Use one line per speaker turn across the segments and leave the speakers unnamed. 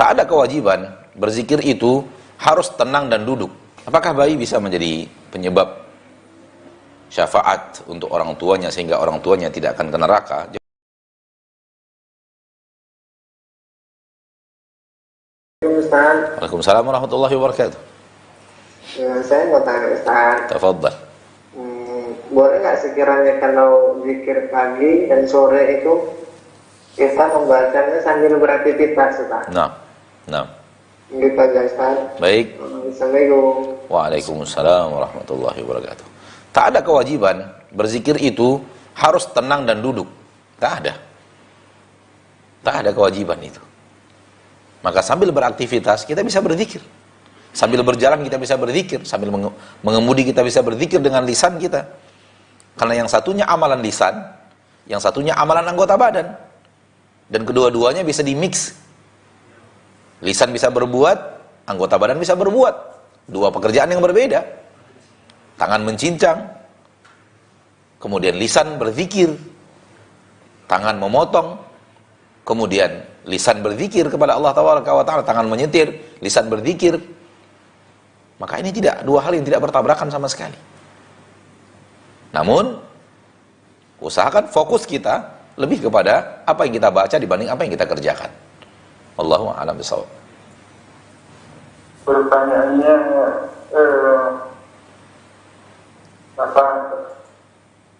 Tak ada kewajiban berzikir itu harus tenang dan duduk. Apakah bayi bisa menjadi penyebab syafaat untuk orang tuanya sehingga orang tuanya tidak akan ke neraka?
Ustaz.
Waalaikumsalam warahmatullahi wabarakatuh.
Saya mau tanya Ustaz.
Tafadhal.
Boleh nggak sekiranya kalau zikir pagi dan sore itu kita membacanya sambil beraktivitas, Ustaz?
Nah.
Gitu aja, Ustaz.
Baik.
Assalamualaikum.
Waalaikumsalam warahmatullahi wabarakatuh. Tak ada kewajiban berzikir itu harus tenang dan duduk. Tak ada kewajiban itu. Maka sambil beraktivitas kita bisa berzikir. Sambil berjalan kita bisa berzikir, sambil mengemudi kita bisa berzikir dengan lisan kita. Karena yang satunya amalan lisan, yang satunya amalan anggota badan. Dan kedua-duanya bisa dimix. Lisan bisa berbuat, anggota badan bisa berbuat. Dua pekerjaan yang berbeda. Tangan mencincang, kemudian lisan berzikir. Tangan memotong, kemudian lisan berzikir kepada Allah Ta'ala. Tangan menyetir, lisan berzikir. Maka ini dua hal yang tidak bertabrakan sama sekali. Namun, usahakan fokus kita lebih kepada apa yang kita baca dibanding apa yang kita kerjakan. Wallahu a'lam bishawab.
Pertanyaannya,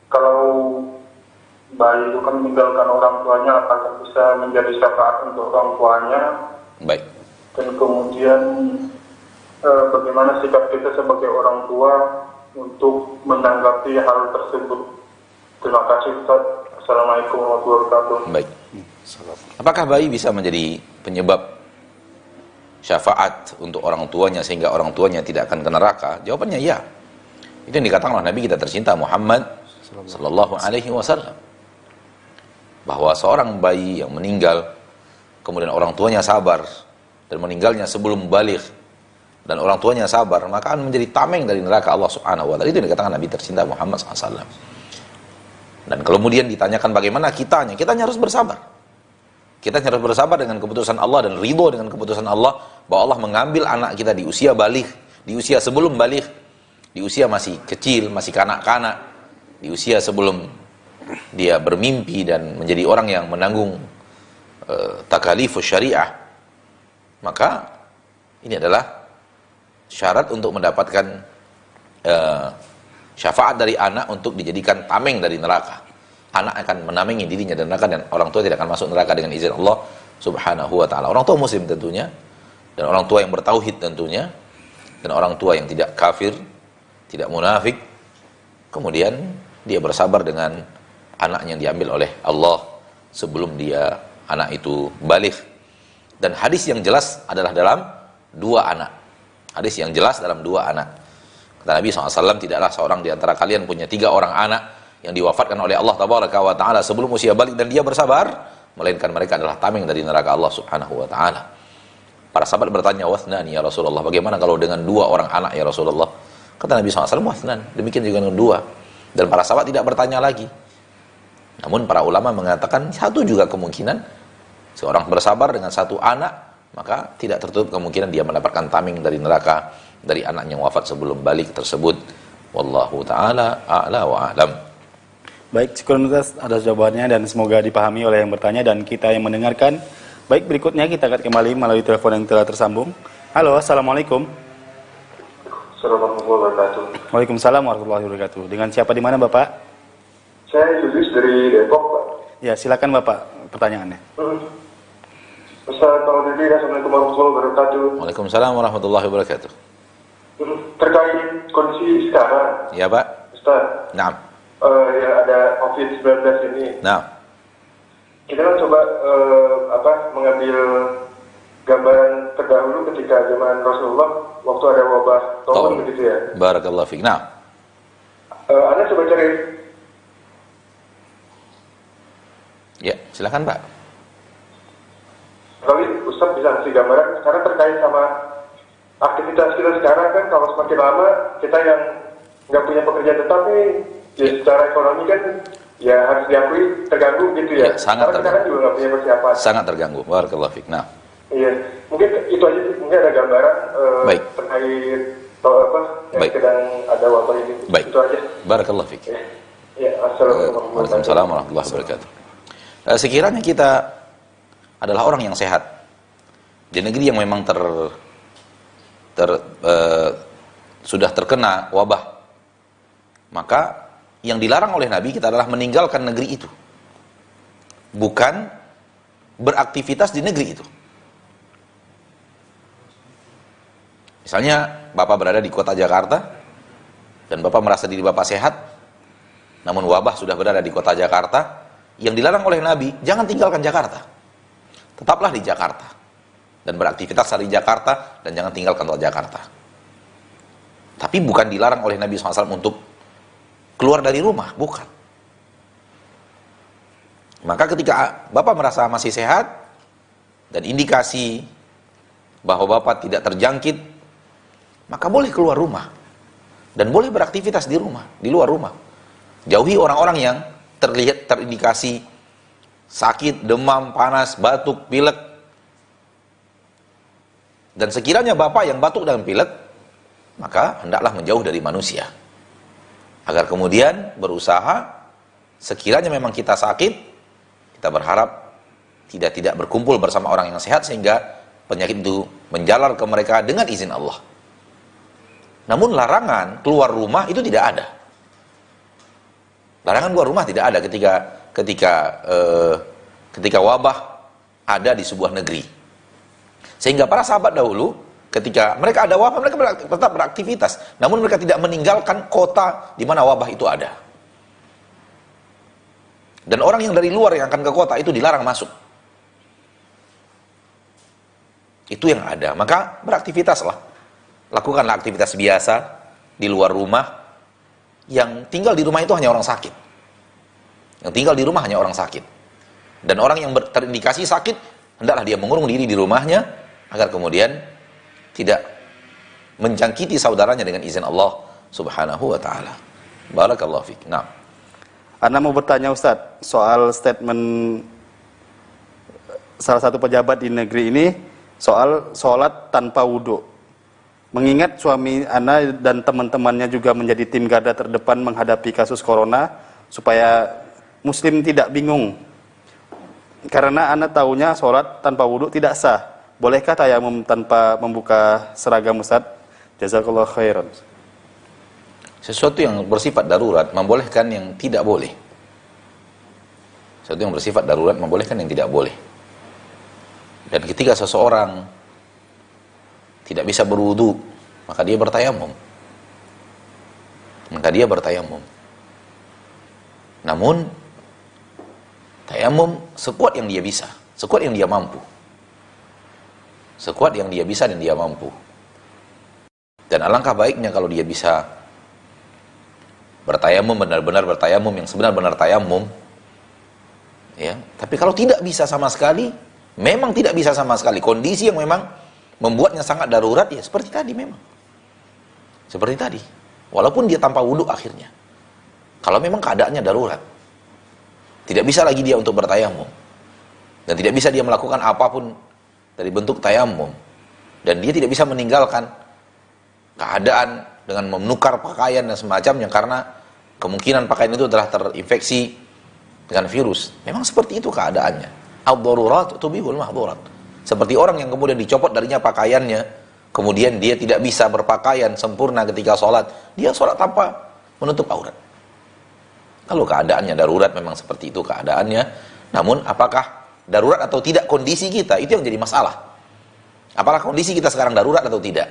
kalau bayi itu kan meninggalkan orang tuanya, apakah bisa menjadi syafaat untuk orang tuanya?
Baik.
Dan kemudian bagaimana sikap kita sebagai orang tua untuk menanggapi hal tersebut? Terima kasih, Ustaz. Assalamualaikum warahmatullahi wabarakatuh.
Baik. Apakah bayi bisa menjadi penyebab syafaat untuk orang tuanya sehingga orang tuanya tidak akan ke neraka? Jawabannya ya. Itu yang dikatakan oleh Nabi kita tercinta Muhammad sallallahu alaihi wasallam. Bahwa seorang bayi yang meninggal kemudian orang tuanya sabar dan meninggalnya sebelum baligh dan orang tuanya sabar, maka akan menjadi tameng dari neraka Allah Subhanahu wa taala. Itu yang dikatakan Nabi tercinta Muhammad sallallahu alaihi wasallam. Dan kemudian ditanyakan bagaimana kitanya harus bersabar. Kita harus bersabar dengan keputusan Allah dan ridho dengan keputusan Allah bahwa Allah mengambil anak kita di usia baligh, di usia sebelum baligh, di usia masih kecil, masih kanak-kanak, di usia sebelum dia bermimpi dan menjadi orang yang menanggung takalifus syariah. Maka ini adalah syarat untuk mendapatkan syafaat dari anak untuk dijadikan tameng dari neraka. Anak akan menamengi dirinya dari neraka dan orang tua tidak akan masuk neraka dengan izin Allah Subhanahu wa taala. Orang tua muslim tentunya, dan orang tua yang bertauhid tentunya, dan orang tua yang tidak kafir, tidak munafik. Kemudian dia bersabar dengan anak yang diambil oleh Allah sebelum dia anak itu baligh. Dan hadis yang jelas adalah dalam dua anak. Hadis yang jelas dalam dua anak. Kata Nabi SAW, tidaklah seorang di antara kalian punya 3 orang anak yang diwafatkan oleh Allah Ta'ala sebelum usia balik dan dia bersabar, melainkan mereka adalah tameng dari neraka Allah Subhanahu wa taala. Para sahabat bertanya, "Wathnani ya Rasulullah, bagaimana kalau dengan 2 orang anak ya Rasulullah?" Kata Nabi SAW, "Wathnan." Demikian juga dengan 2. Dan para sahabat tidak bertanya lagi. Namun para ulama mengatakan satu juga kemungkinan seorang bersabar dengan 1 anak, maka tidak tertutup kemungkinan dia mendapatkan tameng dari neraka dari anak yang wafat sebelum balik tersebut. Wallahu ta'ala a'la wa a'lam.
Baik, syukur Ustaz atas jawabannya dan semoga dipahami oleh yang bertanya dan kita yang mendengarkan. Baik, berikutnya kita akan kembali melalui telepon yang telah tersambung. Halo, Assalamualaikum.
Assalamualaikum warahmatullahi wabarakatuh.
Waalaikumsalam warahmatullahi wabarakatuh. Dengan siapa di mana Bapak?
Saya Yudis dari Depok, Pak.
Ya, silakan Bapak pertanyaannya.
Assalamualaikum warahmatullahi wabarakatuh.
Waalaikumsalam warahmatullahi wabarakatuh.
Terkait kondisi sekarang,
Ya Pak.
Ustaz.
Naam.
Yang ada COVID-19 ini.
Naam.
Kita kan coba mengambil gambaran terdahulu ketika zaman Rasulullah waktu ada wabah Taun begitu ya.
Barakallahu fiik. Naam.
Anda coba cari.
Ya, silakan Pak.
Kali Ustaz bisa kasih gambaran sekarang terkait sama aktivitas kita sekarang kan, kalau semakin lama kita yang nggak punya pekerjaan tetap nih, ya secara ekonomi kan ya harus diakui terganggu gitu ya.
Ya, sangat
karena kita kan juga nggak punya persiapan.
Sangat terganggu. Barakallahu fiik. Nah,
Iya, mungkin itu aja. Mungkin ada gambaran
Baik.
terkait atau apa yang
Baik.
sedang ada wabah ini.
Baik.
Itu aja.
Barakallah fiik.
Ya, assalamualaikum
Waalaikumsalam warahmatullahi wabarakatuh. Sekiranya kita adalah orang yang sehat di negeri yang memang sudah terkena wabah, maka yang dilarang oleh Nabi kita adalah meninggalkan negeri itu, bukan beraktivitas di negeri itu. Misalnya Bapak berada di kota Jakarta dan Bapak merasa diri Bapak sehat, namun wabah sudah berada di kota Jakarta. Yang dilarang oleh Nabi, jangan tinggalkan Jakarta, tetaplah di Jakarta dan beraktivitas di Jakarta, dan jangan tinggalkan kota Jakarta. Tapi bukan dilarang oleh Nabi SAW untuk keluar dari rumah, bukan. Maka ketika Bapak merasa masih sehat dan indikasi bahwa Bapak tidak terjangkit, maka boleh keluar rumah dan boleh beraktivitas di rumah, di luar rumah. Jauhi orang-orang yang terlihat terindikasi sakit, demam, panas, batuk, pilek. Dan sekiranya Bapak yang batuk dan pilek, maka hendaklah menjauh dari manusia. Agar kemudian berusaha, sekiranya memang kita sakit, kita berharap tidak berkumpul bersama orang yang sehat sehingga penyakit itu menjalar ke mereka dengan izin Allah. Namun larangan keluar rumah itu tidak ada. Larangan keluar rumah tidak ada ketika wabah ada di sebuah negeri. Sehingga para sahabat dahulu ketika mereka ada wabah, mereka tetap beraktivitas, namun mereka tidak meninggalkan kota di mana wabah itu ada. Dan orang yang dari luar yang akan ke kota itu dilarang masuk. Itu yang ada. Maka beraktivitaslah. Lakukanlah aktivitas biasa di luar rumah. Yang tinggal di rumah itu hanya orang sakit. Yang tinggal di rumah hanya orang sakit. Dan orang yang terindikasi sakit, hendaklah dia mengurung diri di rumahnya, agar kemudian tidak menjangkiti saudaranya dengan izin Allah Subhanahu wa ta'ala. Barakallahu fiik. Nah,
Anda mau bertanya Ustadz soal statement salah satu pejabat di negeri ini soal sholat tanpa wudhu. Mengingat suami Anda dan teman-temannya juga menjadi tim garda terdepan menghadapi kasus corona, supaya muslim tidak bingung. Karena Anda tahunya sholat tanpa wudhu tidak sah. Bolehkah tayamum tanpa membuka seragam Ustaz? Jazakallah khairan.
sesuatu yang bersifat darurat membolehkan yang tidak boleh. Sesuatu yang bersifat darurat membolehkan yang tidak boleh. Dan ketika seseorang tidak bisa berwudu, maka dia bertayamum. Namun tayamum sekuat yang dia bisa, sekuat yang dia mampu. Sekuat yang dia bisa dan dia mampu. Dan alangkah baiknya kalau dia bisa bertayamum, benar-benar bertayamum yang sebenar-benar tayamum. Ya, tapi kalau tidak bisa sama sekali, memang tidak bisa sama sekali, kondisi yang memang membuatnya sangat darurat, ya seperti tadi memang. Seperti tadi. Walaupun dia tanpa wudhu akhirnya. Kalau memang keadaannya darurat. Tidak bisa lagi dia untuk bertayamum. Dan tidak bisa dia melakukan apapun dari bentuk tayamum. Dan dia tidak bisa meninggalkan keadaan dengan menukar pakaian dan semacamnya karena kemungkinan pakaian itu telah terinfeksi dengan virus. Memang seperti itu keadaannya. Ad-darurat tubihul mahdhurat. Seperti orang yang kemudian dicopot darinya pakaiannya, kemudian dia tidak bisa berpakaian sempurna ketika sholat, dia sholat tanpa menutup aurat. Kalau keadaannya darurat memang seperti itu keadaannya. Namun apakah darurat atau tidak kondisi kita, itu yang jadi masalah. Apakah kondisi kita sekarang darurat atau tidak?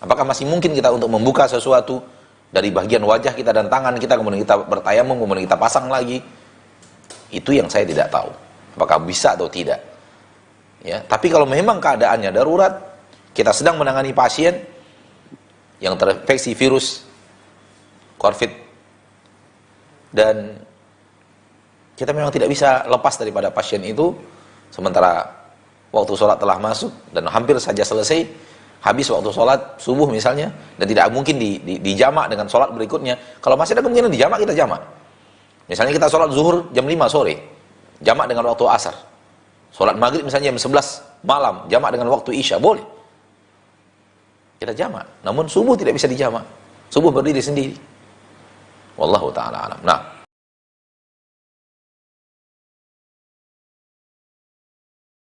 Apakah masih mungkin kita untuk membuka sesuatu dari bagian wajah kita dan tangan kita, kemudian kita bertayamum, kemudian kita pasang lagi? Itu yang saya tidak tahu. Apakah bisa atau tidak? Ya, tapi kalau memang keadaannya darurat, kita sedang menangani pasien yang terinfeksi virus COVID dan kita memang tidak bisa lepas daripada pasien itu, sementara waktu sholat telah masuk dan hampir saja selesai, habis waktu sholat subuh misalnya, dan tidak mungkin dijamak dengan sholat berikutnya. Kalau masih ada kemungkinan dijamak, kita jamak. Misalnya kita sholat zuhur jam 5 sore, jamak dengan waktu asar. Sholat maghrib misalnya jam 11 malam, jamak dengan waktu isya, boleh. Kita jamak. Namun subuh tidak bisa dijamak. Subuh berdiri sendiri. Wallahu ta'ala alam. Nah,